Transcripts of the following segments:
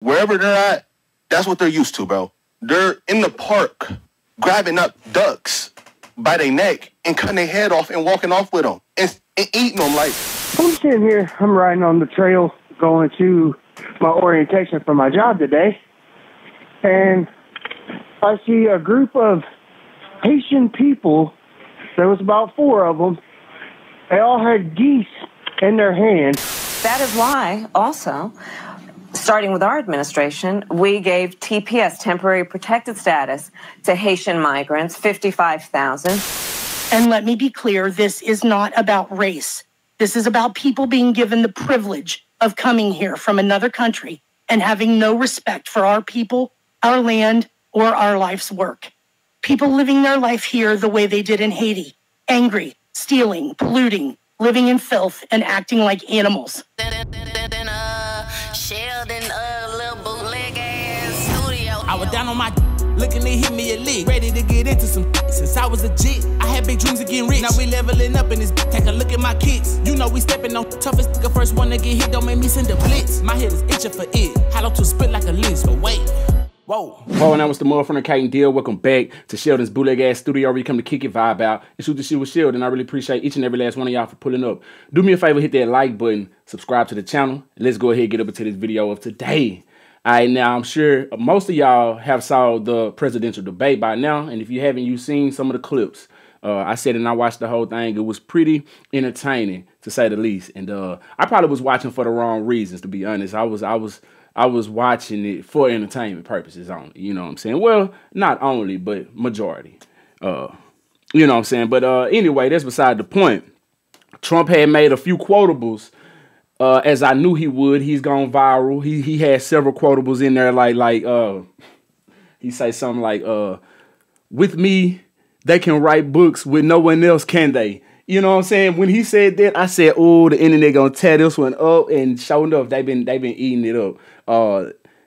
Wherever they're at, that's what they're used to, bro. They're in the park grabbing up ducks by their neck and cutting their head off and walking off with them and eating them like. I'm sitting here, I'm riding on the trail going to my orientation for my job today, and I see a group of Haitian people. There was about 4 of them. They all had geese in their hands. That is why, also, starting with our administration, we gave TPS, temporary protected status, to Haitian migrants, 55,000. And let me be clear, this is not about race. This is about people being given the privilege of coming here from another country and having no respect for our people, our land, or our life's work. People living their life here the way they did in Haiti, angry, stealing, polluting, living in filth, and acting like animals. I was down on my looking to hit me a lick, ready to get into some since I was a jit. I had big dreams of getting rich. Now we leveling up in this. Take a look at my kicks. You know we stepping on toughest nigga. First one to get hit, don't make me send a blitz. My head is itching for it. Hollow to spit like a list, but wait. Whoa. Whoa, and that was the motherfucker Kate Deal. Welcome back to Sheldon's bootleg ass studio where you come to kick it, vibe out, and shoot the shit with Sheldon. I really appreciate each and every last one of y'all for pulling up. Do me a favor, hit that like button, subscribe to the channel, and let's go ahead and get up into this video of today. Alright, now I'm sure most of y'all have saw the presidential debate by now, and if you haven't, you've seen some of the clips. I said and I watched the whole thing. It was pretty entertaining, to say the least. And I probably was watching for the wrong reasons, to be honest. I was watching it for entertainment purposes only. You know what I'm saying? Well, not only, but majority. You know what I'm saying? But anyway, that's beside the point. Trump had made a few quotables. As I knew he would. He's gone viral. He had several quotables in there, like he say something like, with me, they can write books, with no one else can they? You know what I'm saying? When he said that, I said, oh, the internet gonna tear this one up, and sure enough, they been eating it up.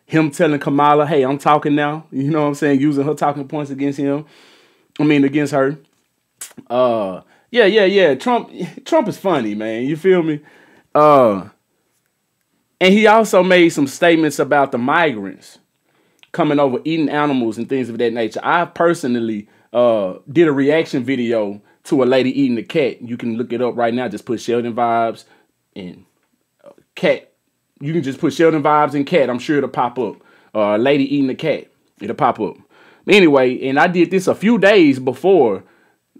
Him telling Kamala, hey, I'm talking now, you know what I'm saying, using her talking points against him. I mean against her. Yeah. Trump is funny, man. You feel me? And he also made some statements about the migrants coming over, eating animals and things of that nature. I personally did a reaction video to a lady eating a cat. You can look it up right now. Just put SheldonVybez and cat. You can just put SheldonVybez and cat. I'm sure it'll pop up. A lady eating a cat. It'll pop up. Anyway, and I did this a few days before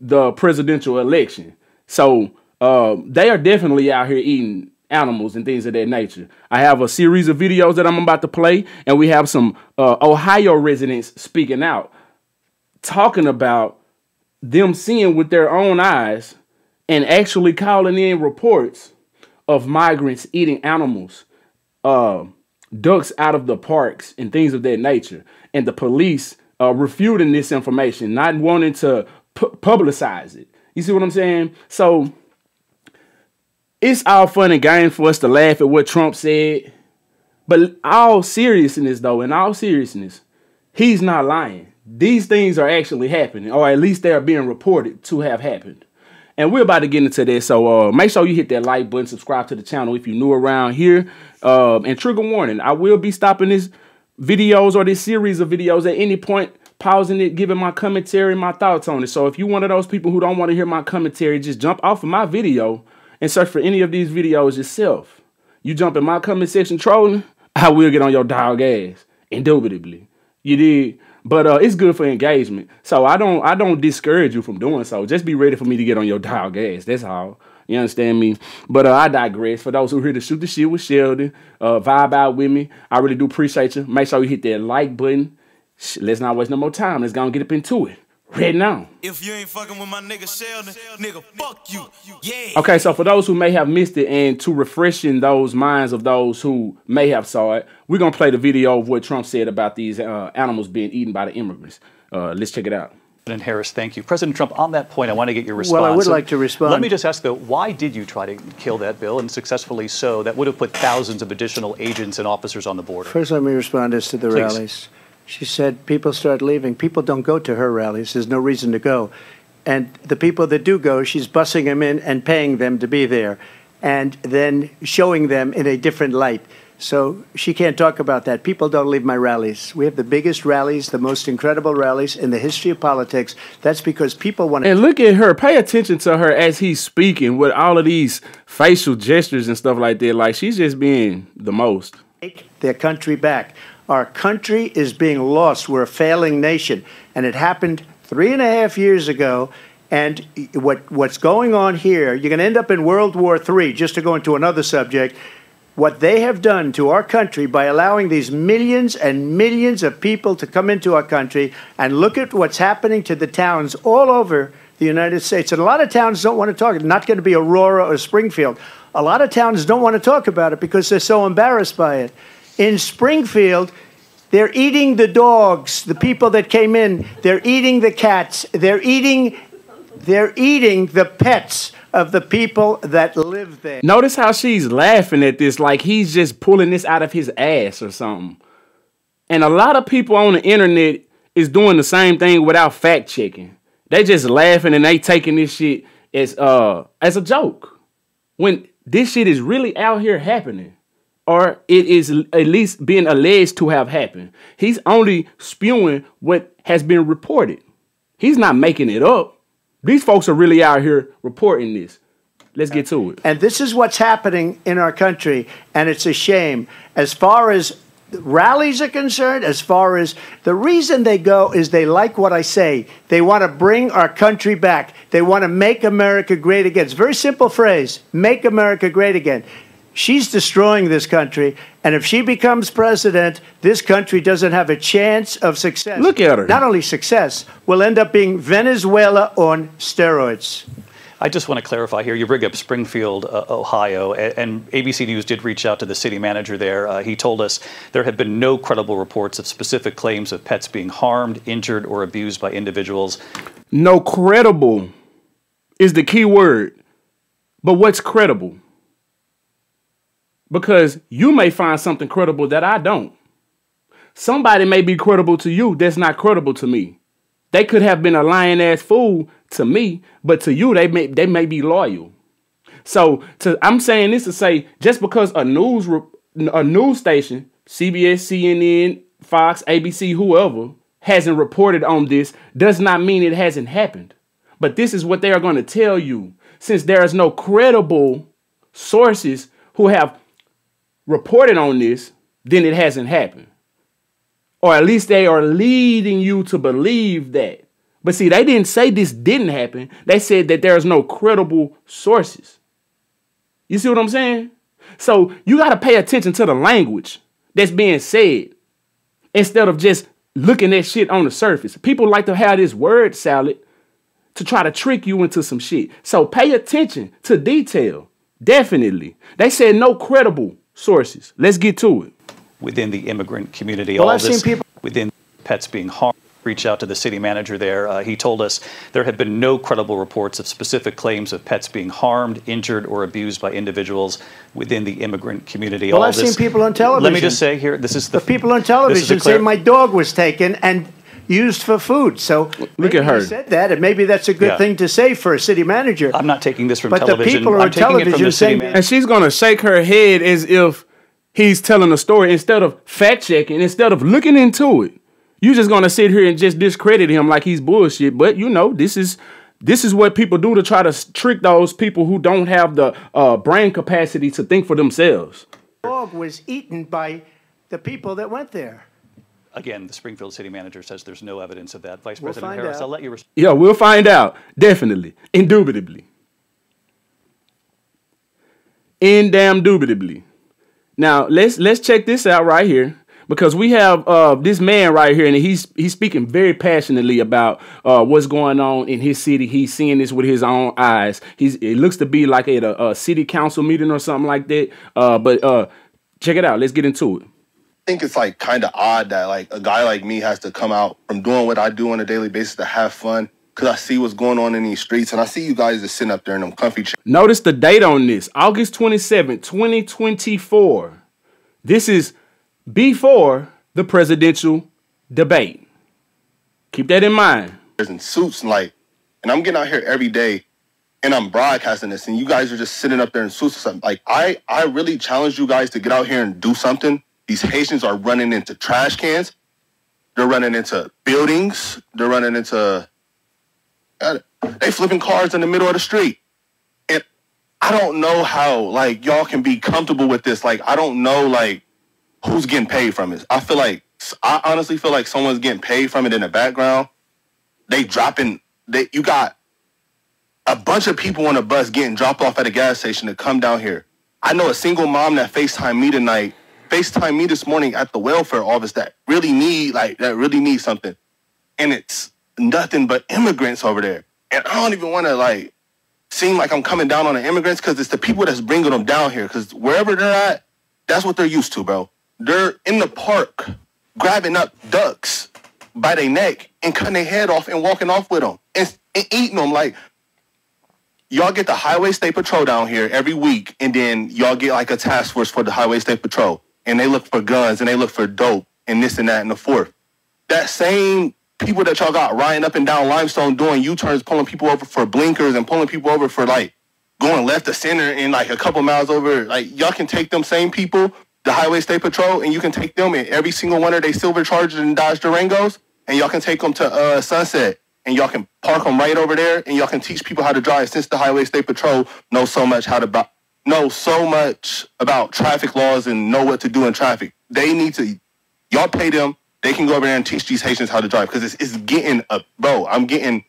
the presidential election. So they are definitely out here eating animals and things of that nature. I have a series of videos that I'm about to play, and we have some Ohio residents speaking out, talking about them seeing with their own eyes and actually calling in reports of migrants eating animals, ducks out of the parks and things of that nature. And the police refuting this information, not wanting to publicize it. You see what I'm saying? So it's all fun and games for us to laugh at what Trump said. But all seriousness, though, in all seriousness, he's not lying. These things are actually happening, or at least they are being reported to have happened. And we're about to get into this, so make sure you hit that like button, subscribe to the channel if you're new around here. And trigger warning, I will be stopping this videos or this series of videos at any point, pausing it, giving my commentary, my thoughts on it. So if you're one of those people who don't want to hear my commentary, just jump off of my video and search for any of these videos yourself. You jump in my comment section trolling, I will get on your dog ass, indubitably. You did. But it's good for engagement. So I don't discourage you from doing so. Just be ready for me to get on your dog ass. That's all. You understand me? But I digress. For those who are here to shoot the shit with Sheldon, vibe out with me, I really do appreciate you. Make sure you hit that like button. Let's not waste no more time. Let's go and get up into it. Right now. If you ain't fucking with my nigga Sheldon, nigga, fuck you. Yeah. Okay, so for those who may have missed it, and to refreshing those minds of those who may have saw it, we're going to play the video of what Trump said about these animals being eaten by the immigrants. Let's check it out. President Harris, thank you. President Trump, on that point, I want to get your response. Well, I would like to respond. Let me just ask, though, why did you try to kill that bill, and successfully so? That would have put thousands of additional agents and officers on the border. First, let me respond as to the rallies. She said people start leaving. People don't go to her rallies. There's no reason to go. And the people that do go, she's bussing them in and paying them to be there, and then showing them in a different light. So she can't talk about that. People don't leave my rallies. We have the biggest rallies, the most incredible rallies in the history of politics. That's because people want to... And look at her. Pay attention to her as he's speaking with all of these facial gestures and stuff like that. Like, she's just being the most. Take their country back. Our country is being lost. We're a failing nation. And it happened 3.5 years ago. And what's going on here, you're going to end up in World War III, just to go into another subject. What they have done to our country by allowing these millions and millions of people to come into our country, and look at what's happening to the towns all over the United States. And a lot of towns don't want to talk. It's not going to be Aurora or Springfield. A lot of towns don't want to talk about it because they're so embarrassed by it. In Springfield, they're eating the dogs, the people that came in. They're eating the cats. They're eating the pets of the people that live there. Notice how she's laughing at this like he's just pulling this out of his ass or something. And a lot of people on the internet is doing the same thing without fact checking. They just laughing and they taking this shit as a joke. When this shit is really out here happening. Or it is at least being alleged to have happened. He's only spewing what has been reported. He's not making it up. These folks are really out here reporting this. Let's get to it. And this is what's happening in our country, and it's a shame. As far as rallies are concerned, as far as the reason they go is they like what I say. They want to bring our country back. They want to make America great again. It's a very simple phrase, make America great again. She's destroying this country, and if she becomes president, this country doesn't have a chance of success. Look at her. Not only success, we'll end up being Venezuela on steroids. I just want to clarify here. You bring up Springfield, Ohio, and ABC News did reach out to the city manager there. He told us there have been no credible reports of specific claims of pets being harmed, injured, or abused by individuals. No credible is the key word. But what's credible? Because you may find something credible that I don't. Somebody may be credible to you that's not credible to me. They could have been a lying-ass fool to me, but to you, they may be loyal. So I'm saying this to say, just because a news station, CBS, CNN, Fox, ABC, whoever, hasn't reported on this, does not mean it hasn't happened. But this is what they are going to tell you. Since there is no credible sources who have reported on this, then it hasn't happened. Or at least they are leading you to believe that. But see, they didn't say this didn't happen. They said that there's no credible sources. You see what I'm saying? So you got to pay attention to the language that's being said instead of just looking at shit on the surface. People like to have this word salad to try to trick you into some shit. So pay attention to detail. Definitely. They said no credible sources. Let's get to it. Within the immigrant community, well, all I've this seen people within pets being harmed. Reach out to the city manager there. He told us there have been no credible reports of specific claims of pets being harmed, injured, or abused by individuals within the immigrant community. Well, I've seen people on television. Let me just say here, this is the people on television say my dog was taken and used for food. So look at her. You said that, and maybe that's a good thing to say for a city manager. I'm not taking this from but television. The people are I'm on taking television it from the city saying, and she's going to shake her head as if he's telling a story instead of fact checking, instead of looking into it. You're just going to sit here and just discredit him like he's bullshit. But, you know, this is what people do to try to trick those people who don't have the brain capacity to think for themselves. The dog was eaten by the people that went there. Again, the Springfield city manager says there's no evidence of that. Vice President Harris, I'll let you respond. Yeah, we'll find out. Definitely. Indubitably. Indubitably. Now, let's check this out right here. Because we have this man right here, and he's speaking very passionately about what's going on in his city. He's seeing this with his own eyes. It looks to be like at a city council meeting or something like that. But check it out. Let's get into it. I think it's like kind of odd that like a guy like me has to come out from doing what I do on a daily basis to have fun. Because I see what's going on in these streets, and I see you guys just sitting up there in them comfy chairs. Notice the date on this, August 27, 2024. This is before the presidential debate. Keep that in mind. In suits and I'm getting out here every day and I'm broadcasting this, and you guys are just sitting up there in suits or something. Like, I really challenge you guys to get out here and do something. These Haitians are running into trash cans. They're running into buildings. They're running into... They flipping cars in the middle of the street. And I don't know how, like, y'all can be comfortable with this. Like, I don't know, like, who's getting paid from it. I honestly feel like someone's getting paid from it in the background. You got a bunch of people on a bus getting dropped off at a gas station to come down here. I know a single mom that FaceTimed me this morning at the welfare office that really need something. And it's nothing but immigrants over there. And I don't even want to, like, seem like I'm coming down on the immigrants, because it's the people that's bringing them down here. Because wherever they're at, that's what they're used to, bro. They're in the park grabbing up ducks by their neck and cutting their head off and walking off with them and eating them. Like, y'all get the Highway State Patrol down here every week, and then y'all get like a task force for the Highway State Patrol, and they look for guns and they look for dope and this and that and the fourth. That same people that y'all got riding up and down Limestone doing U-turns, pulling people over for blinkers and pulling people over for, like, going left to center and, like, a couple miles over. Like, y'all can take them same people, the Highway State Patrol, and you can take them in every single one of their silver Chargers and Dodge Durangos, and y'all can take them to Sunset, and y'all can park them right over there, and y'all can teach people how to drive, since the Highway State Patrol knows so much about traffic laws and know what to do in traffic. Y'all pay them. They can go over there and teach these Haitians how to drive, because it's getting bro. I'm getting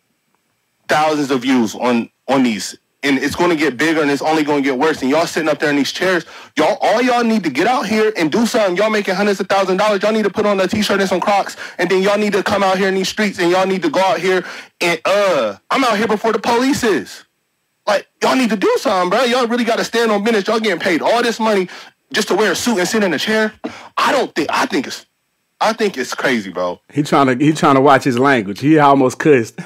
thousands of views on these, and it's going to get bigger, and it's only going to get worse. And y'all sitting up there in these chairs, all y'all need to get out here and do something. Y'all making hundreds of thousands of dollars. Y'all need to put on a t-shirt and some Crocs, and then y'all need to come out here in these streets, and y'all need to go out here and I'm out here before the police is. Like, y'all need to do something, bro. Y'all really got to stand on business. Y'all getting paid all this money just to wear a suit and sit in a chair. I think it's crazy, bro. He trying to watch his language. He almost cussed.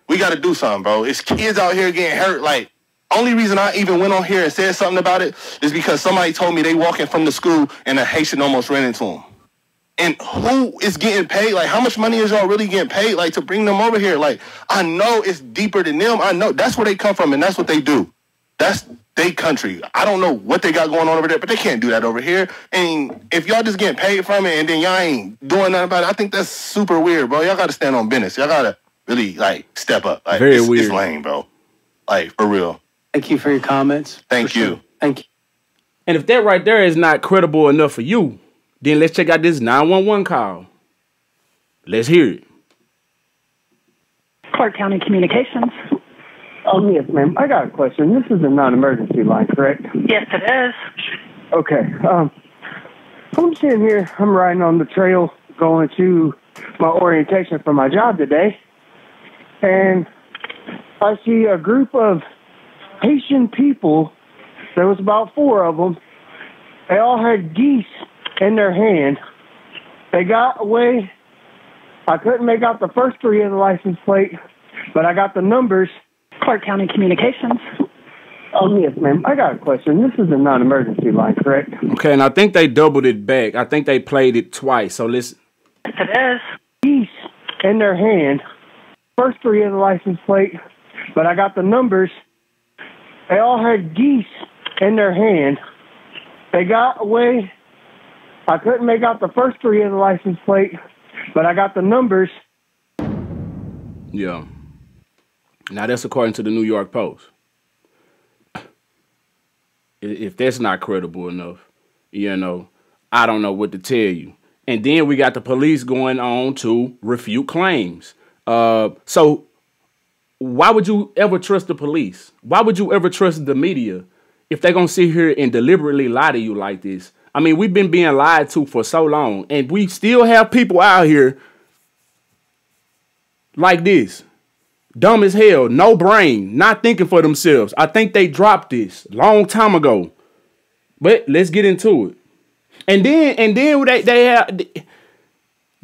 We got to do something, bro. It's kids out here getting hurt. Like, only reason I even went on here and said something about it is because somebody told me they walking from the school and a Haitian almost ran into them. And who is getting paid? Like, how much money is y'all really getting paid, like, to bring them over here? Like, I know it's deeper than them. I know that's where they come from, and that's what they do. That's their country. I don't know what they got going on over there, but they can't do that over here. And if y'all just getting paid from it and then y'all ain't doing nothing about it, I think that's super weird, bro. Y'all got to stand on business. Y'all got to really, like, step up. Like, Very weird. It's lame, bro. Like, for real. Thank you for your comments. Thank you. Sure. Thank you. And if that right there is not credible enough for you, then let's check out this 911 call. Let's hear it. Clark County Communications. Oh, yes, ma'am. I got a question. This is a non-emergency line, correct? Yes, it is. Okay. I'm sitting here. I'm riding on the trail going to my orientation for my job today. And I see a group of Haitian people. There was about 4 of them. They all had geese in their hand. They got away. I couldn't make out the first 3 of the license plate, but I got the numbers. Clark County Communications. Oh, yes, ma'am. I got a question. This is a non-emergency line, correct? Okay, and I think they doubled it back. I think they played it twice. So let's... Yes, it is. Geese in their hand. First 3 of the license plate, but I got the numbers. They all had geese in their hand. They got away. I couldn't make out the first 3 of the license plate, but I got the numbers. Yeah. Now, that's according to the New York Post. If that's not credible enough, I don't know what to tell you. And then we got the police going on to refute claims. So why would you ever trust the police? Why would you ever trust the media if they're going to sit here and deliberately lie to you like this? I mean, we've been being lied to for so long, and we still have people out here like this. Dumb as hell, no brain, not thinking for themselves. I think they dropped this long time ago. But let's get into it. And then they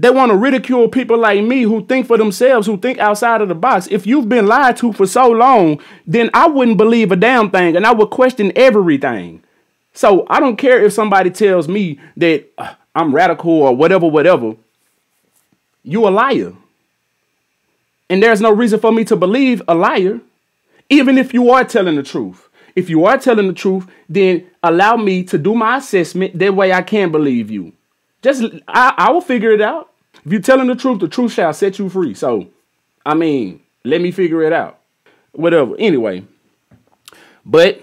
want to ridicule people like me who think for themselves, who think outside of the box. If you've been lied to for so long, then I wouldn't believe a damn thing, and I would question everything. So I don't care if somebody tells me that I'm radical or whatever. You a liar. And there's no reason for me to believe a liar. Even if you are telling the truth. If you are telling the truth, then allow me to do my assessment. That way I can believe you. I will figure it out. If you're telling the truth shall set you free. So, I mean, let me figure it out. Whatever. Anyway. But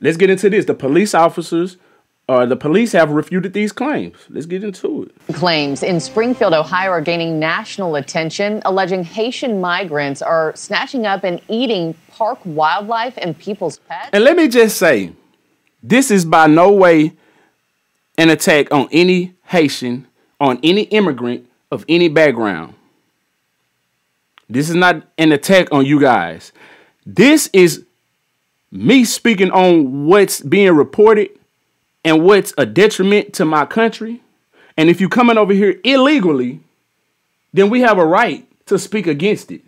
let's get into this. The police have refuted these claims. Let's get into it. Claims in Springfield, Ohio are gaining national attention, alleging Haitian migrants are snatching up and eating park wildlife and people's pets. And let me just say, this is by no way an attack on any Haitian, on any immigrant of any background. This is not an attack on you guys. This is me speaking on what's being reported and what's a detriment to my country. And if you're coming over here illegally, then we have a right to speak against it.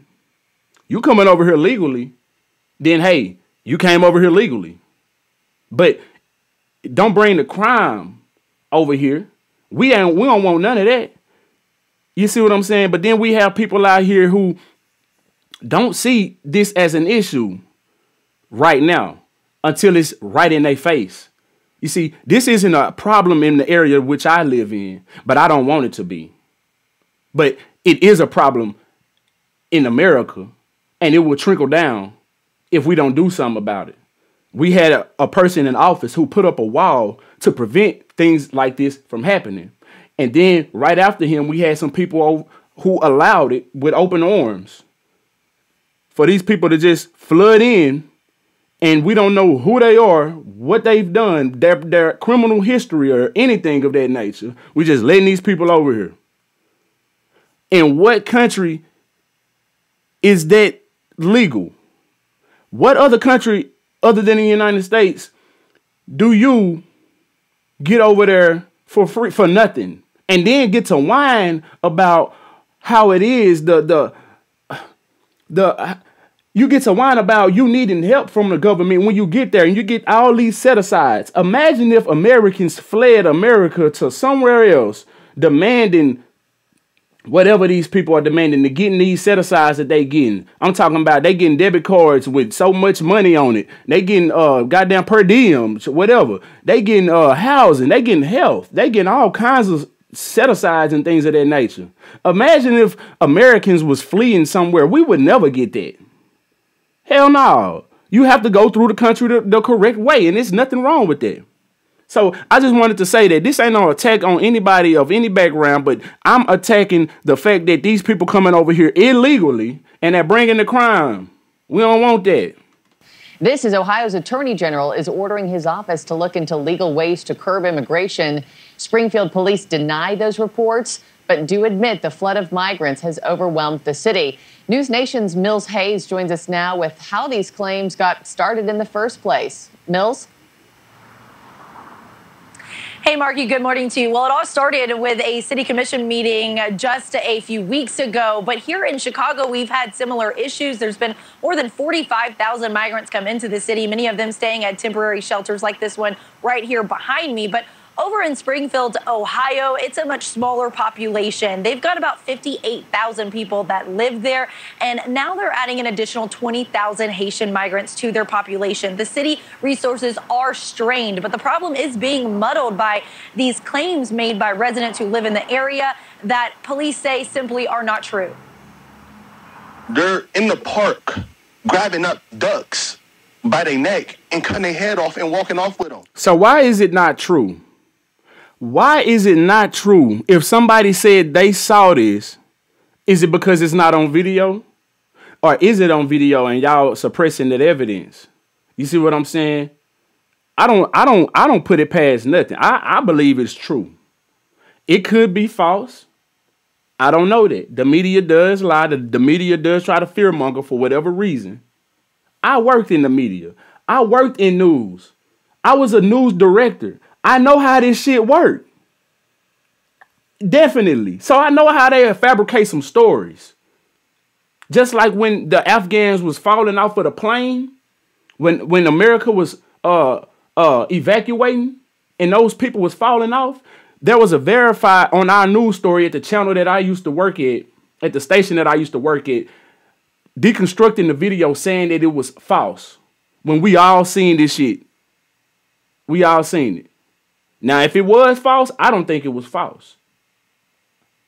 You coming over here legally, then hey, you came over here legally. But don't bring the crime over here. We don't want none of that. You see what I'm saying? But then we have people out here who don't see this as an issue right now until it's right in their face. You see, this isn't a problem in the area which I live in, but I don't want it to be. But it is a problem in America, and it will trickle down if we don't do something about it. We had a person in office who put up a wall to prevent things like this from happening. And then right after him, we had some people who allowed it with open arms for these people to just flood in. And we don't know who they are, what they've done, their criminal history or anything of that nature. We just letting these people over here. In what country is that legal? What other country other than the United States do you get over there for free, for nothing, and then get to whine about how it is you get to whine about you needing help from the government when you get there and you get all these set-asides. Imagine if Americans fled America to somewhere else, demanding whatever these people are demanding, to getting these set-asides that they getting. I'm talking about they getting debit cards with so much money on it. They getting goddamn per diem, whatever. They getting housing. They getting health. They getting all kinds of set-asides and things of that nature. Imagine if Americans was fleeing somewhere. We would never get that. Hell no. You have to go through the country the correct way, and there's nothing wrong with that. So I just wanted to say that this ain't no attack on anybody of any background, but I'm attacking the fact that these people coming over here illegally and they're bringing the crime. We don't want that. This is Ohio's Attorney General is ordering his office to look into legal ways to curb immigration. Springfield police deny those reports, but do admit the flood of migrants has overwhelmed the city. News Nation's Mills Hayes joins us now with how these claims got started in the first place. Mills? Hey, Marky, good morning to you. Well, it all started with a city commission meeting just a few weeks ago. But here in Chicago, we've had similar issues. There's been more than 45,000 migrants come into the city, many of them staying at temporary shelters like this one right here behind me. But over in Springfield, Ohio, it's a much smaller population. They've got about 58,000 people that live there, and now they're adding an additional 20,000 Haitian migrants to their population. The city resources are strained, but the problem is being muddled by these claims made by residents who live in the area that police say simply are not true. They're in the park grabbing up ducks by their neck and cutting their head off and walking off with them. So why is it not true? Why is it not true? If somebody said they saw this, is it because it's not on video? Or is it on video and y'all suppressing that evidence? You see what I'm saying? I don't put it past nothing. I believe it's true. It could be false. I don't know that. The media does lie. The media does try to fearmonger for whatever reason. I worked in the media. I worked in news. I was a news director. I know how this shit work. Definitely. So I know how they fabricate some stories. Just like when the Afghans was falling off of the plane, when America was evacuating and those people was falling off, there was a verified on our news story at the channel that I used to work at the station that I used to work at. deconstructing the video saying that it was false when we all seen this shit. We all seen it. Now, if it was false, I don't think it was false.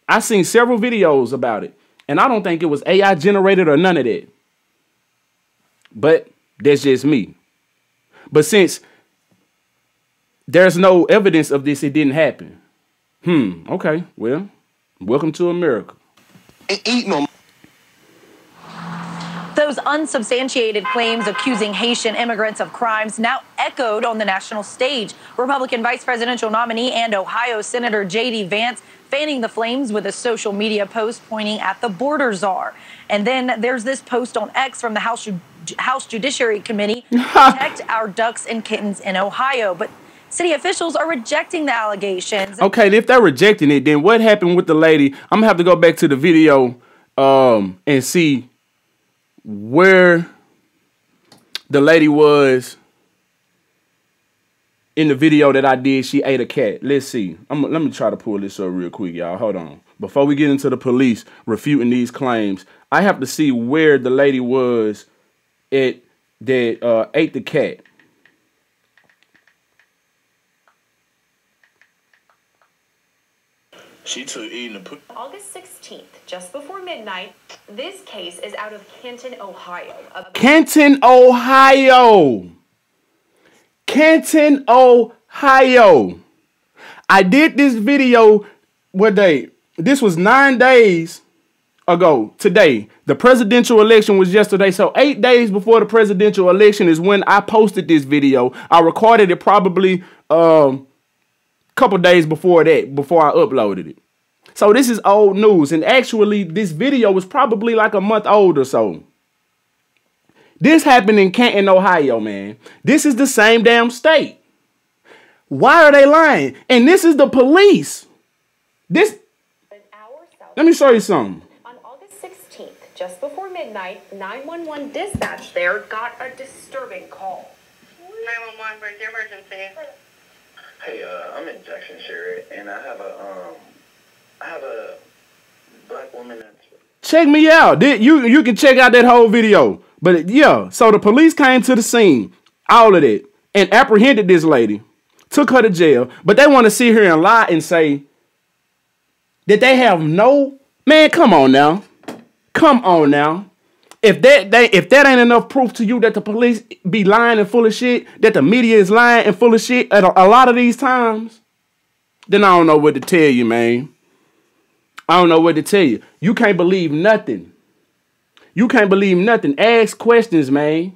I seen several videos about it, and I don't think it was AI generated or none of that. But that's just me. But since there's no evidence of this, it didn't happen. Okay, well, welcome to America. Ain't no. Those unsubstantiated claims accusing Haitian immigrants of crimes now echoed on the national stage. Republican vice presidential nominee and Ohio Senator J.D. Vance fanning the flames with a social media post pointing at the border czar. And then there's this post on X from the House Judiciary Committee, protect our ducks and kittens in Ohio. But city officials are rejecting the allegations. Okay, if they're rejecting it, then what happened with the lady? I'm going to have to go back to the video and see where the lady was in the video that I did. She ate a cat. Let's see. Let me try to pull this up real quick, y'all. Hold on. Before we get into the police refuting these claims, I have to see where the lady was that ate the cat. She took eating the August 16th, just before midnight. This case is out of Canton, Ohio. Canton, Ohio. Canton, Ohio. I did this video, what day? This was 9 days ago today. The presidential election was yesterday. So 8 days before the presidential election is when I posted this video. I recorded it probably couple days before that, before I uploaded it. So this is old news. And actually, this video was probably like a month old or so. This happened in Canton, Ohio, man. This is the same damn state. Why are they lying? And this is the police. Let me show you something. On August 16th, just before midnight, 911 dispatch there got a disturbing call. 911, break your emergency. Hey, I'm in Jackson, Sherry, and I have a black woman that's... Check me out. You can check out that whole video. But yeah, so the police came to the scene, all of that, and apprehended this lady, took her to jail. But they want to sit here and lie and say that they have no... Man, come on now. Come on now. If that ain't enough proof to you that the police be lying and full of shit, that the media is lying and full of shit at a lot of these times, then I don't know what to tell you, man. I don't know what to tell you. You can't believe nothing. You can't believe nothing. Ask questions, man.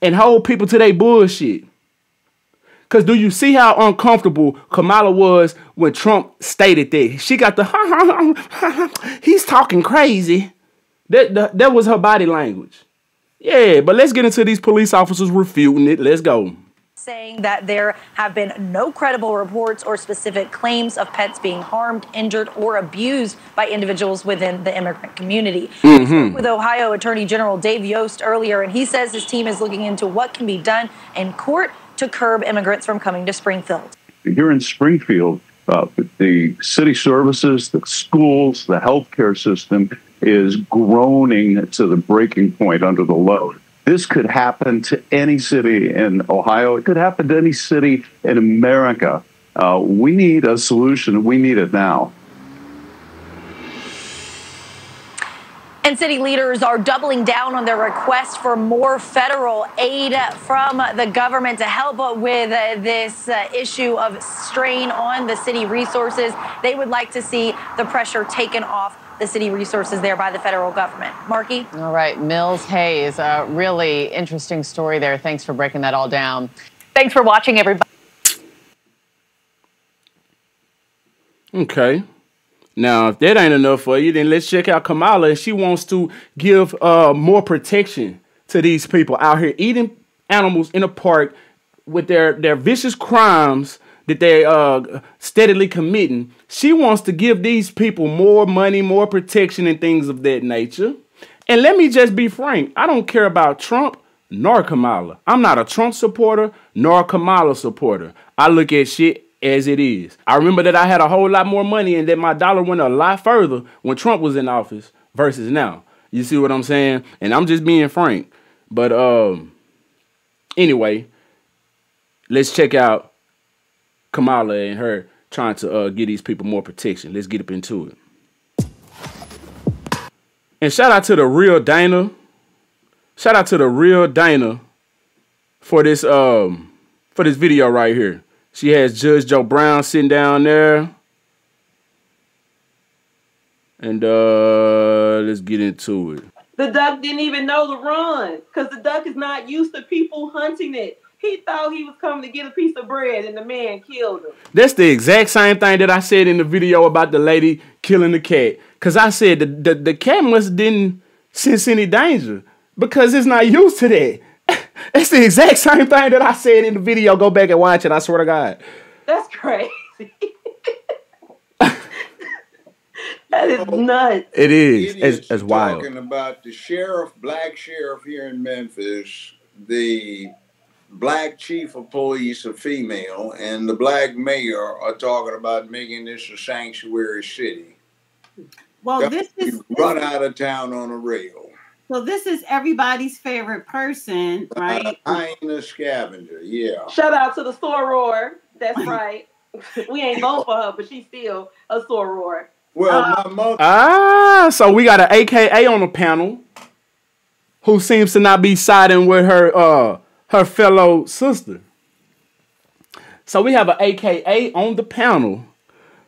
And hold people to their bullshit. Because do you see how uncomfortable Kamala was when Trump stated that? She got the, he's talking crazy. That was her body language. Yeah, but let's get into these police officers refuting it. Let's go. Saying that there have been no credible reports or specific claims of pets being harmed, injured, or abused by individuals within the immigrant community. I spoke with Ohio Attorney General Dave Yost earlier, and he says his team is looking into what can be done in court to curb immigrants from coming to Springfield. Here in Springfield, the city services, the schools, the healthcare system is groaning to the breaking point under the load. This could happen to any city in Ohio. It could happen to any city in America. We need a solution. We need it now. And city leaders are doubling down on their request for more federal aid from the government to help with this issue of strain on the city resources. They would like to see the pressure taken off the city resources there by the federal government. Marky? All right, Mills Hayes, a really interesting story there. Thanks for breaking that all down. Thanks for watching, everybody. Okay. Now, if that ain't enough for you, then let's check out Kamala. She wants to give more protection to these people out here eating animals in a park with their vicious crimes that they're steadily committing. She wants to give these people more money, more protection, and things of that nature. And let me just be frank. I don't care about Trump nor Kamala. I'm not a Trump supporter nor a Kamala supporter. I look at shit as it is. I remember that I had a whole lot more money and that my dollar went a lot further when Trump was in office versus now. You see what I'm saying? And I'm just being frank. But anyway, let's check out Kamala and her trying to give these people more protection. Let's get up into it. And shout out to the real Dana. Shout out to the real Dana for this video right here. She has Judge Joe Brown sitting down there. And let's get into it. The duck didn't even know to run because the duck is not used to people hunting it. He thought he was coming to get a piece of bread and the man killed him. That's the exact same thing that I said in the video about the lady killing the cat. Because I said the cat must didn't sense any danger because it's not used to that. That's the exact same thing that I said in the video. Go back and watch it. I swear to God. That's crazy. That is nuts. It is. It's wild. Talking about the sheriff, black sheriff here in Memphis, the black chief of police, a female, and the black mayor are talking about making this a sanctuary city. Well, this is run out of town on a rail. So this is everybody's favorite person, right? Hyena scavenger, yeah. Shout out to the soror. That's right. We ain't vote for her, but she's still a soror. Well, my mother. So we got an AKA on the panel who seems to not be siding with her fellow sister. So we have an AKA on the panel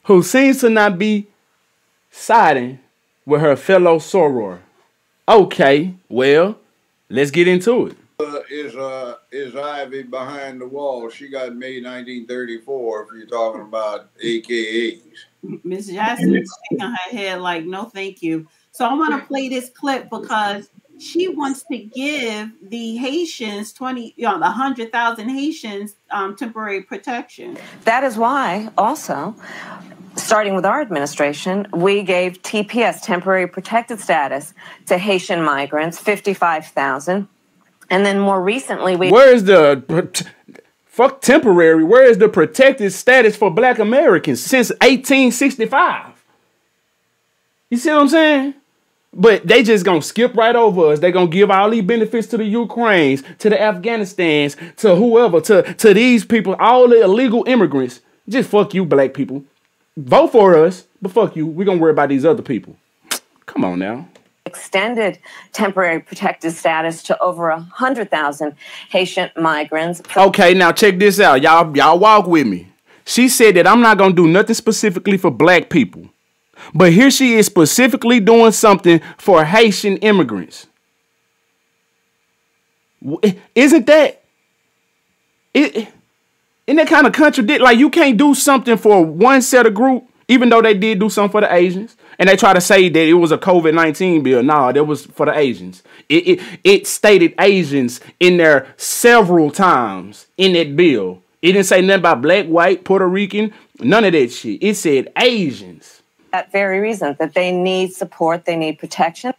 who seems to not be siding with her fellow soror. Okay, well, let's get into it. Is Ivy behind the wall? She got made 1934. If you're talking about AKAs. Miss Jackson is shaking her head like, no, thank you. So I want to play this clip because she wants to give the Haitians 100,000 Haitians temporary protection. That is why also, starting with our administration, we gave TPS, temporary protected status, to Haitian migrants, 55,000. And then more recently, where's the fuck temporary? Where is the protected status for Black Americans since 1865? You see what I'm saying? But they just gonna skip right over us. They gonna give all these benefits to the Ukraines, to the Afghanistans, to whoever, to these people, all the illegal immigrants. Just fuck you, black people. Vote for us, but fuck you. We gonna worry about these other people. Come on now. Extended temporary protected status to over 100,000 Haitian migrants. Okay, now check this out. Y'all walk with me. She said that I'm not going to do nothing specifically for black people. But here she is specifically doing something for Haitian immigrants. Isn't that kind of contradict? Like, you can't do something for one set of group, even though they did do something for the Asians. And they try to say that it was a COVID-19 bill. No, that was for the Asians. It stated Asians in there several times in that bill. It didn't say nothing about black, white, Puerto Rican, none of that shit. It said Asians. That very reason, that they need support, they need protection.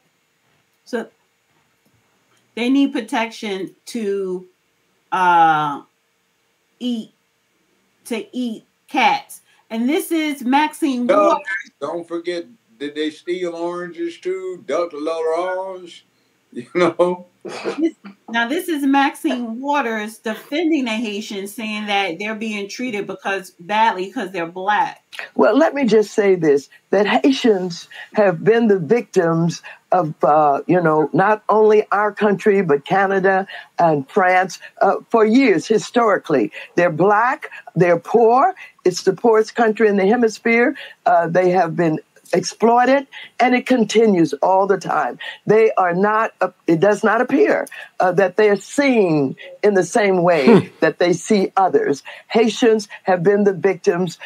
So they need protection to eat cats. And this is Maxine Waters. Don't forget, did they steal oranges too? Duck a lot of orange, you know? Now, this is Maxine Waters defending the Haitians, saying that they're being treated badly because they're black. Well, let me just say this, that Haitians have been the victims of, not only our country, but Canada and France for years, historically. They're black, they're poor. It's the poorest country in the hemisphere. They have been exploited, and it continues all the time. They are not, it does not appear that they are seen in the same way that they see others. Haitians have been the victims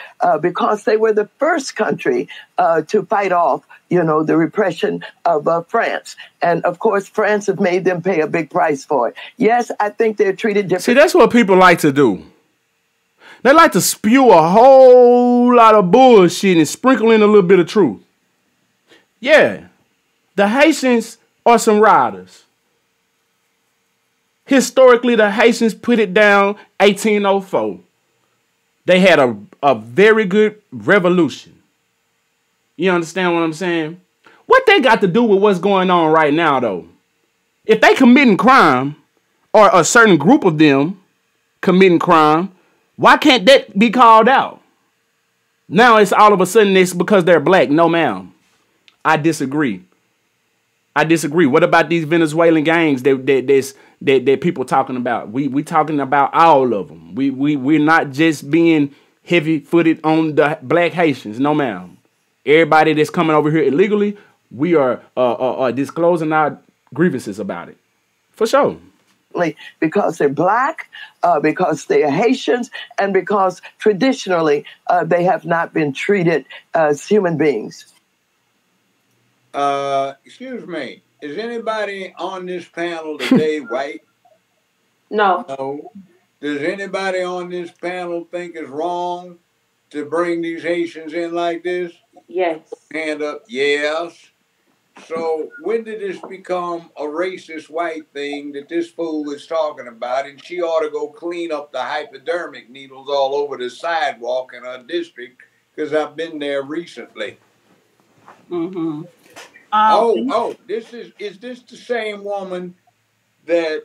because they were the first country to fight off, the repression of France. And of course, France has made them pay a big price for it. Yes, I think they're treated differently. See, that's what people like to do. They like to spew a whole lot of bullshit and sprinkle in a little bit of truth. Yeah, the Haitians are some riders. Historically, the Haitians put it down 1804. They had a very good revolution. You understand what I'm saying? What that got to do with what's going on right now, though? If they committing crime, or a certain group of them committing crime, why can't that be called out? Now it's all of a sudden it's because they're black. No, ma'am. I disagree. What about these Venezuelan gangs that people talking about? We talking about all of them. We're not just being heavy-footed on the black Haitians. No, ma'am. Everybody that's coming over here illegally, we are disclosing our grievances about it. For sure. Because they're black, because they're Haitians, and because traditionally they have not been treated as human beings. Excuse me. Is anybody on this panel today white? No. No. Does anybody on this panel think it's wrong to bring these Haitians in like this? Yes. Hand up, yes. So when did this become a racist white thing that this fool is talking about? And she ought to go clean up the hypodermic needles all over the sidewalk in her district, because I've been there recently. Mm-hmm. Is this the same woman that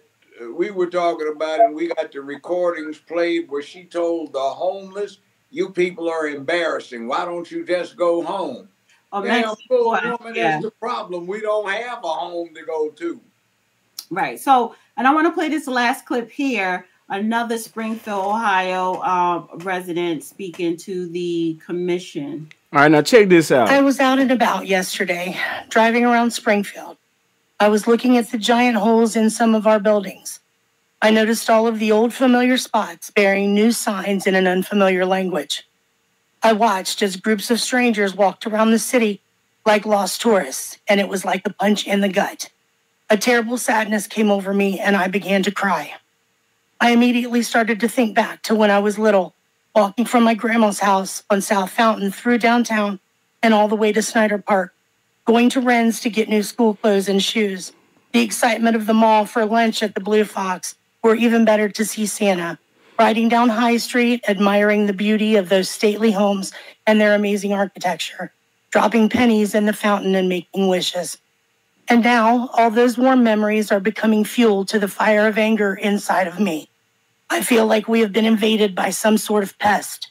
we were talking about, and we got the recordings played where she told the homeless, "You people are embarrassing. Why don't you just go home?" Oh, Damn fool woman, yeah. that's the problem. We don't have a home to go to. Right. So, and I want to play this last clip here. Another Springfield, Ohio resident speaking to the commission. All right, now check this out. I was out and about yesterday, driving around Springfield. I was looking at the giant holes in some of our buildings. I noticed all of the old familiar spots bearing new signs in an unfamiliar language. I watched as groups of strangers walked around the city like lost tourists, and it was like a punch in the gut. A terrible sadness came over me, and I began to cry. I immediately started to think back to when I was little, walking from my grandma's house on South Fountain through downtown and all the way to Snyder Park, going to Wren's to get new school clothes and shoes, the excitement of the mall for lunch at the Blue Fox, or even better to see Santa, riding down High Street, admiring the beauty of those stately homes and their amazing architecture, dropping pennies in the fountain and making wishes. And now all those warm memories are becoming fuel to the fire of anger inside of me. I feel like we have been invaded by some sort of pest.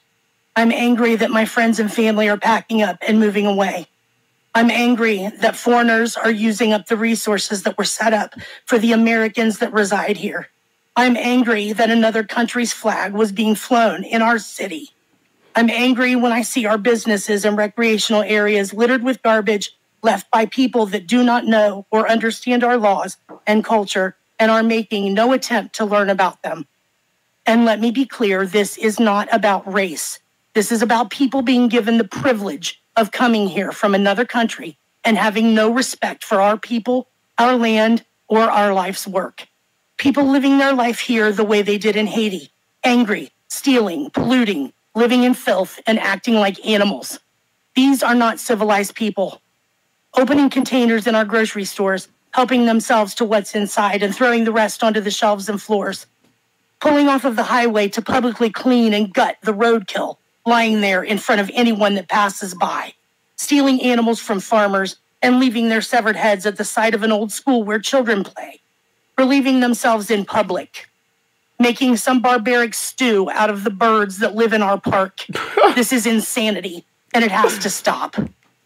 I'm angry that my friends and family are packing up and moving away. I'm angry that foreigners are using up the resources that were set up for the Americans that reside here. I'm angry that another country's flag was being flown in our city. I'm angry when I see our businesses and recreational areas littered with garbage left by people that do not know or understand our laws and culture and are making no attempt to learn about them. And let me be clear, this is not about race. This is about people being given the privilege of coming here from another country and having no respect for our people, our land, or our life's work. People living their life here the way they did in Haiti, angry, stealing, polluting, living in filth, and acting like animals. These are not civilized people. Opening containers in our grocery stores, helping themselves to what's inside and throwing the rest onto the shelves and floors. Pulling off of the highway to publicly clean and gut the roadkill lying there in front of anyone that passes by. Stealing animals from farmers and leaving their severed heads at the side of an old school where children play. Relieving themselves in public. Making some barbaric stew out of the birds that live in our park. This is insanity, and it has to stop.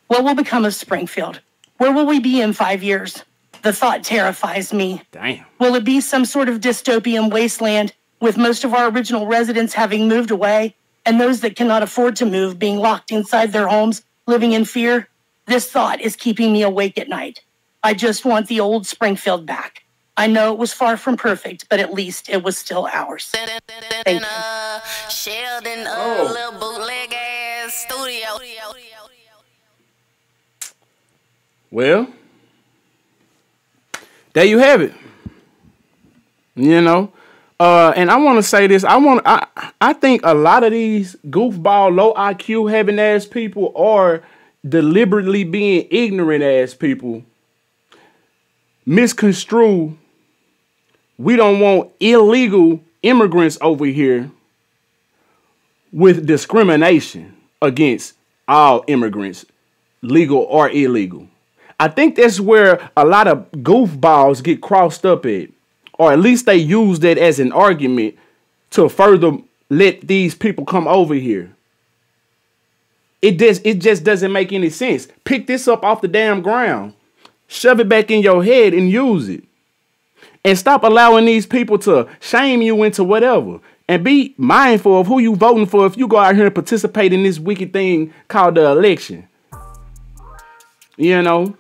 What will become of Springfield? Where will we be in 5 years? The thought terrifies me. Damn. Will it be some sort of dystopian wasteland with most of our original residents having moved away and those that cannot afford to move being locked inside their homes, living in fear? This thought is keeping me awake at night. I just want the old Springfield back. I know it was far from perfect, but at least it was still ours. Thank you. Sheldon, little bootleg ass studio. Well, there you have it. You know, and I want to say this. I think a lot of these goofball, low IQ having ass people are deliberately being ignorant ass people. Misconstrue. We don't want illegal immigrants over here with discrimination against all immigrants, legal or illegal. I think that's where a lot of goofballs get crossed up at. Or at least they use that as an argument to further let these people come over here. It just doesn't make any sense. Pick this up off the damn ground. Shove it back in your head and use it. And stop allowing these people to shame you into whatever. And be mindful of who you voting for if you go out here and participate in this wicked thing called the election. You know?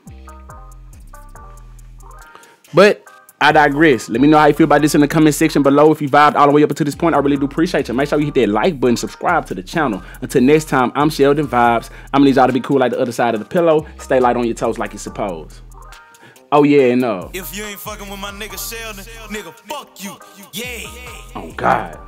But I digress. Let me know how you feel about this in the comment section below. If you vibed all the way up until this point, I really do appreciate you. Make sure you hit that like button, subscribe to the channel. Until next time, I'm SheldonVybez. I'm gonna need y'all to be cool like the other side of the pillow. Stay light on your toes like you're supposed. Oh yeah, and if you ain't fucking with my nigga Sheldon, nigga, fuck you. Yeah. Oh God.